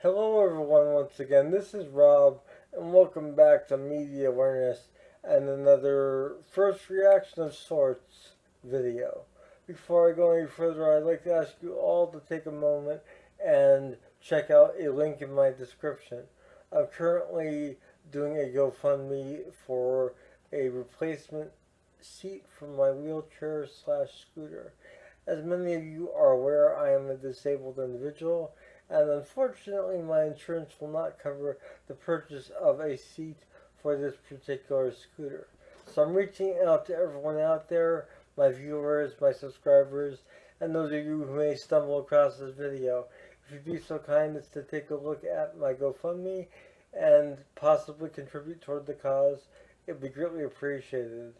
Hello everyone once again, this is Rob and welcome back to Media Awareness and another first reaction of sorts video. Before I go any further, I'd like to ask you all to take a moment and check out a link in my description. I'm currently doing a GoFundMe for a replacement seat for my wheelchair slash scooter. As many of you are aware, I am a disabled individual, and unfortunately, my insurance will not cover the purchase of a seat for this particular scooter. So I'm reaching out to everyone out there, my viewers, my subscribers, and those of you who may stumble across this video. If you'd be so kind as to take a look at my GoFundMe and possibly contribute toward the cause, it'd be greatly appreciated.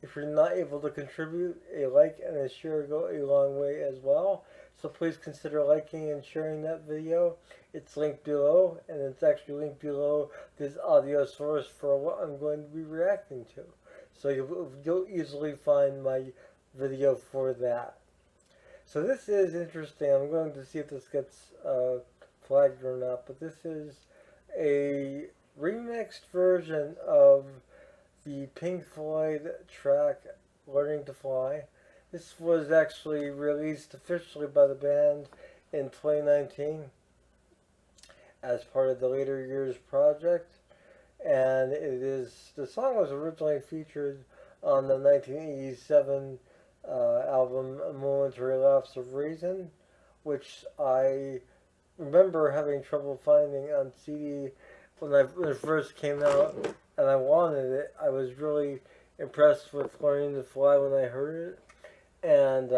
If you're not able to contribute, a like and a share go a long way as well. So please consider liking and sharing that video. It's linked below, and it's actually linked below this audio source for what I'm going to be reacting to. So you'll easily find my video for that. So this is interesting. I'm going to see if this gets flagged or not, but this is a remixed version of the Pink Floyd track Learning to Fly. This was actually released officially by the band in 2019 as part of the Later Years project, and the song was originally featured on the 1987 album Momentary Lapse of Reason, which I remember having trouble finding on CD when it first came out, and I wanted it. I was really impressed with Learning to Fly when I heard it, and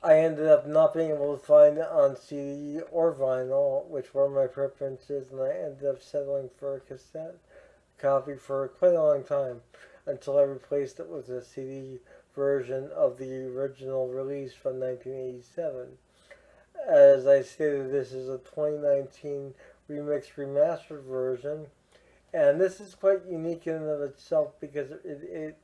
I ended up not being able to find it on CD or vinyl, which were my preferences, and I ended up settling for a cassette copy for quite a long time until I replaced it with a CD version of the original release from 1987. As I stated, this is a 2019 remixed remastered version, and this is quite unique in and of itself because it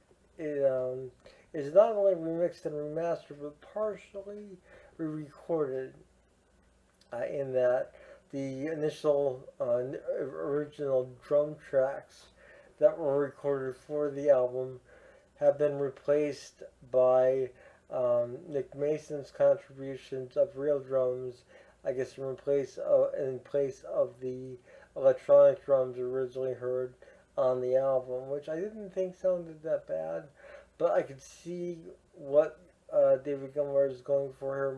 is not only remixed and remastered but partially re-recorded, in that the initial original drum tracks that were recorded for the album have been replaced by Nick Mason's contributions of real drums, I guess in place of the electronic drums originally heard on the album, which I didn't think sounded that bad, but I could see what David Gilmour is going for here,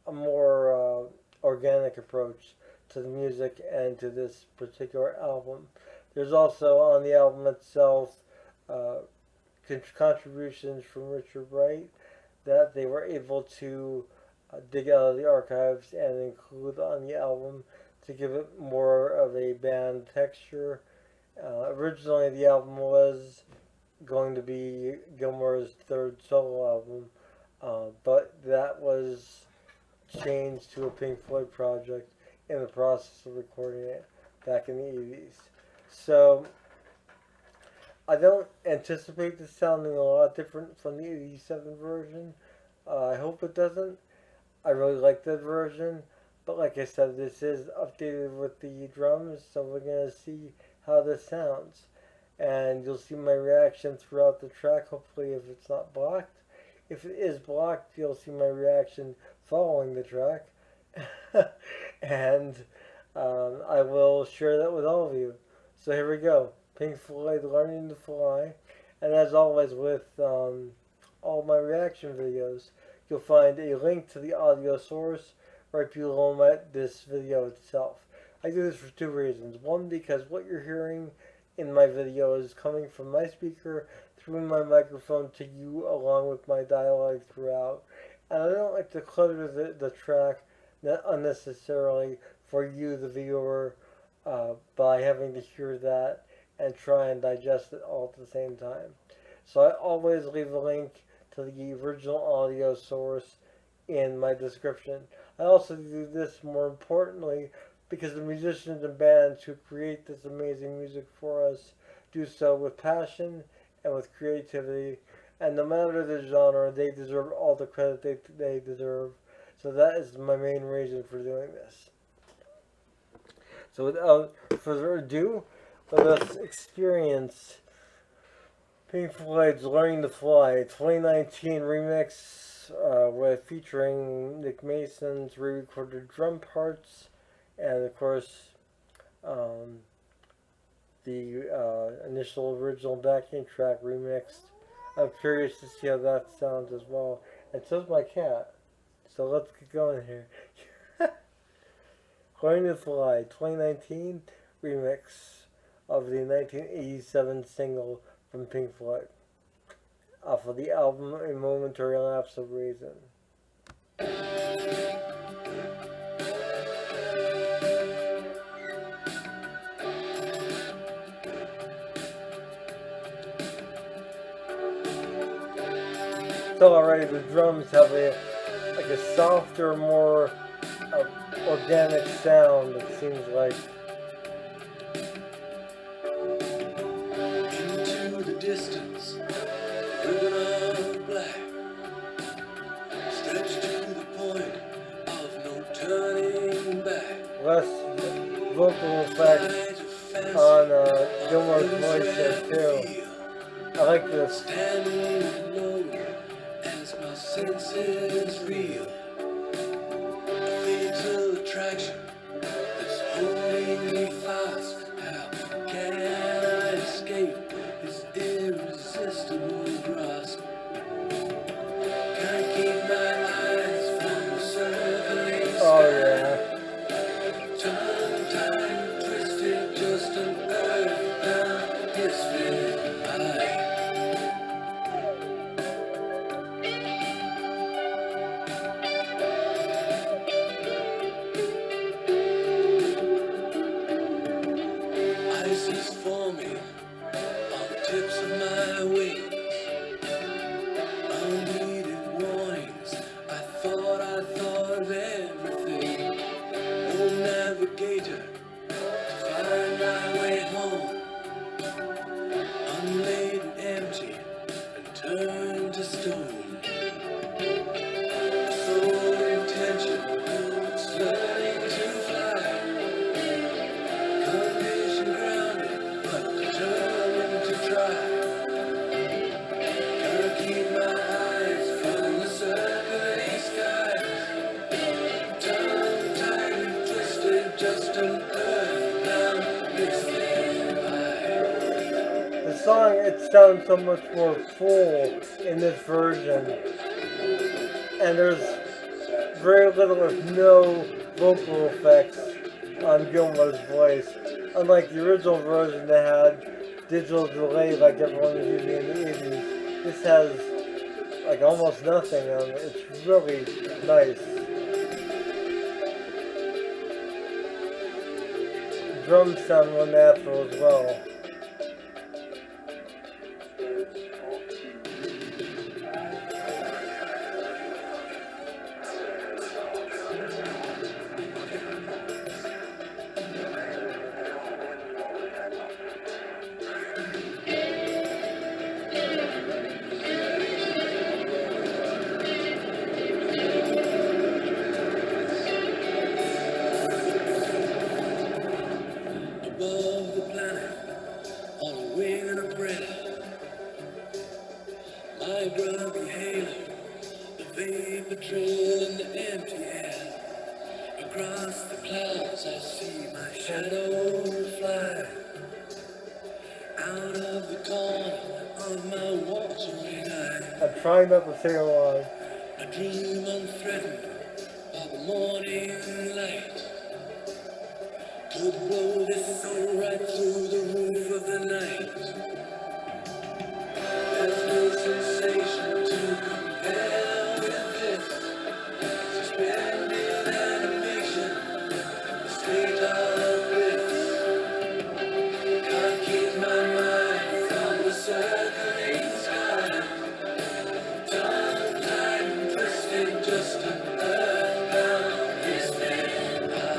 a more organic approach to the music and to this particular album. There's also on the album itself contributions from Richard Wright that they were able to dig out of the archives and include on the album to give it more of a band texture. Originally, the album was going to be Gilmour's third solo album, but that was changed to a Pink Floyd project in the process of recording it back in the 80s. So I don't anticipate this sounding a lot different from the 87 version. I hope it doesn't. I really like that version, but like I said, this is updated with the drums, so we're going to see how this sounds. And you'll see my reaction throughout the track, hopefully, if it's not blocked. If it is blocked, you'll see my reaction following the track. And I will share that with all of you. So here we go. Pink Floyd, Learning to Fly. And as always with all my reaction videos, you'll find a link to the audio source right below this video itself. I do this for two reasons. One, because what you're hearing in my video is coming from my speaker through my microphone to you along with my dialogue throughout. And I don't like to clutter the track unnecessarily for you, the viewer, by having to hear that and try and digest it all at the same time. So I always leave a link to the original audio source in my description. I also do this more importantly because the musicians and bands who create this amazing music for us do so with passion and with creativity, and no matter the genre, they deserve all the credit they deserve. So that is my main reason for doing this. So without further ado, let us experience Pink Floyd's Learning to Fly 2019 remix with featuring Nick Mason's re-recorded drum parts and of course the initial original backing track remixed. I'm curious to see how that sounds as well. And so's my cat. So let's get going here. Learning to Fly 2019 remix of the 1987 single from Pink Floyd off of the album A Momentary Lapse of Reason. So already the drums have a softer, more organic sound, it seems like. Into the distance, ribbon of black, stretched to the point of no turning back. Less vocal effects on Gilmore's voice there too. I like this. Standing alone as my senses reel. A fatal attraction that's holding me fast. How can I escape his irresistible grasp? Can't keep my eyes from the circling sky. Oh yeah. Tongue-tied, twisted, just an earthbound misfit eye. Ice is forming on the tips of my wings. Unneeded warnings. I thought of everything. No navigator to find my way home. Unlaid and empty and turned to stone. Sole intention, it's learning to fly. Condition grounded, but determined to try. Gotta keep my eyes from the circling skies. Tongue-tied and twisted, just an earthbound misfit eye. The song, it sounds so much more full in this version. And there's very little if no vocal effects on Gilmore's voice. Unlike the original version that had digital delay like everyone was using in the 80s. This has like almost nothing on it. It's really nice. Drums sound more natural as well. Above the planet, on a wing and a breath, my grubby halo, the vapor trail in the empty air. Across the clouds, I see my shadow fly. Out of the corner of my watering eye, I'm trying not to sing along. I dream unthreatened by the morning light. Could blow this soul right through the roof of the night. There's no sensation to compare with this. Suspended animation, a state of bliss. Can't keep my mind from the circling sky. Tongue-tied and twisted, just an earthbound misfit eye.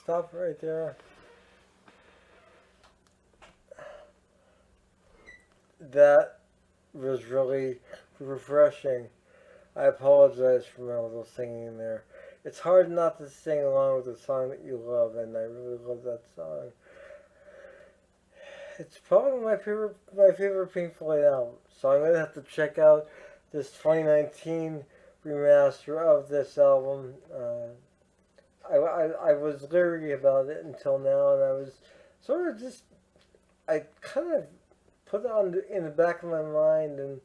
stop right there. That was really refreshing. I apologize for my little singing there. It's hard not to sing along with a song that you love, and I really love that song. It's probably my favorite Pink Floyd album. So I'm gonna have to check out this 2019 remaster of this album. I was leery about it until now, and I was sort of just I kind of put it in the back of my mind, and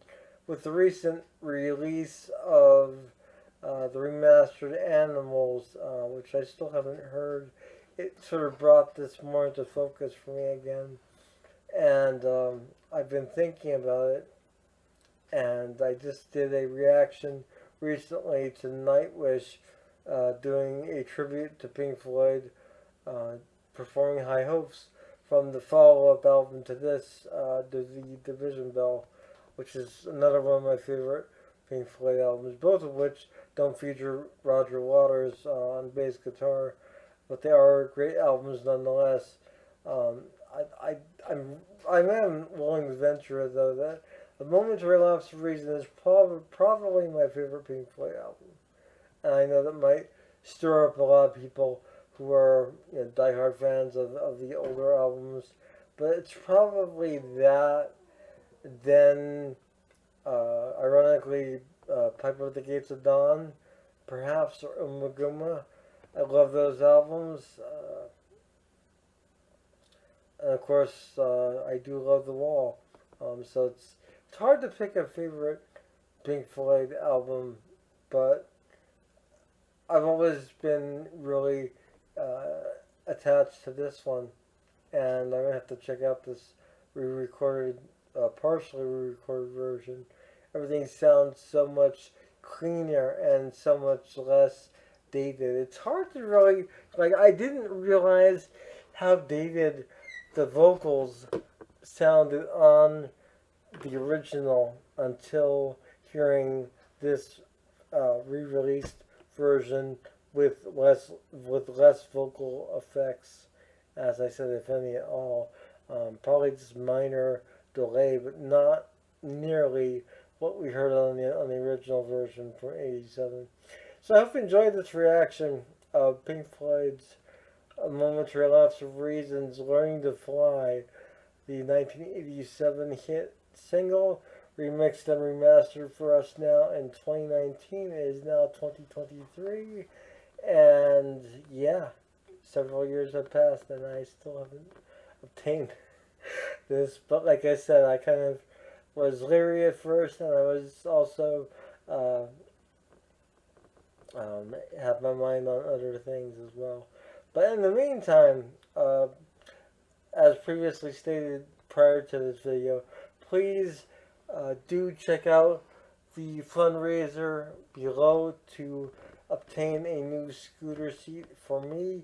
with the recent release of the remastered Animals, which I still haven't heard, it sort of brought this more into focus for me again. And I've been thinking about it, and I just did a reaction recently to Nightwish doing a tribute to Pink Floyd, performing High Hopes from the follow-up album to this, The Division Bell, which is another one of my favorite Pink Floyd albums, both of which don't feature Roger Waters on bass guitar, but they are great albums nonetheless. I am willing to venture, though, that The Momentary Lapse of Reason is probably my favorite Pink Floyd album. And I know that might stir up a lot of people who are diehard fans of the older albums, but it's probably that, then, ironically, Piper at the Gates of Dawn, perhaps, or Umaguma. I love those albums. And of course, I do love The Wall. So it's hard to pick a favorite Pink Floyd album, but I've always been really attached to this one, and I'm gonna have to check out this re-recorded, partially re-recorded version. Everything sounds so much cleaner and so much less dated. It's hard to really, I didn't realize how dated the vocals sounded on the original until hearing this re-released version with less vocal effects, as I said, if any at all. Probably just minor delay, but not nearly what we heard on the original version from '87. So I hope you enjoyed this reaction of Pink Floyd's A Momentary Lapse of Reason's Learning to Fly, the 1987 hit single, remixed and remastered for us now in 2019. It is now 2023, and yeah, several years have passed and I still haven't obtained this. But like I said, I kind of was leery at first, and I was also have my mind on other things as well. But in the meantime, as previously stated prior to this video, please do check out the fundraiser below to obtain a new scooter seat for me.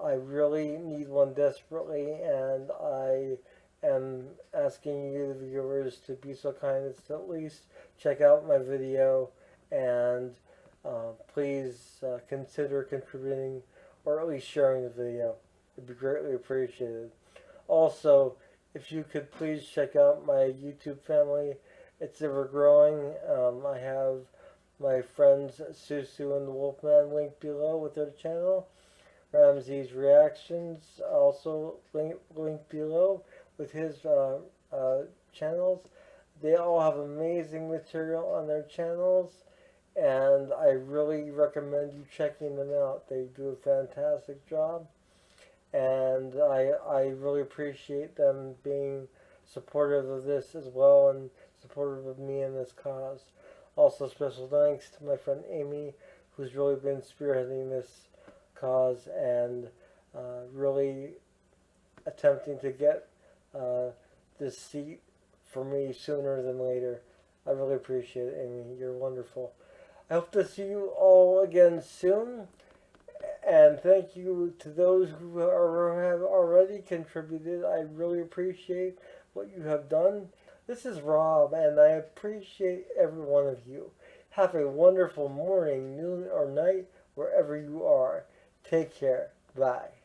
I really need one desperately, and I am asking you, the viewers, to be so kind as to at least check out my video, and please consider contributing or at least sharing the video. It'd be greatly appreciated. Also, if you could please check out my YouTube family. It's ever growing. I have my friends SueSueandthewolfman linked below with their channel. Ramsey Reacts also linked below with his channels. They all have amazing material on their channels, and I really recommend you checking them out. They do a fantastic job, and I really appreciate them being supportive of this as well, and supportive of me in this cause. Also, special thanks to my friend Amy, who's really been spearheading this cause and really attempting to get this seat for me sooner than later. I really appreciate it, Amy. You're wonderful. I hope to see you all again soon, and thank you to those who have already contributed. I really appreciate what you have done. This is Rob, and I appreciate every one of you. Have a wonderful morning, noon, or night, wherever you are. Take care. Bye.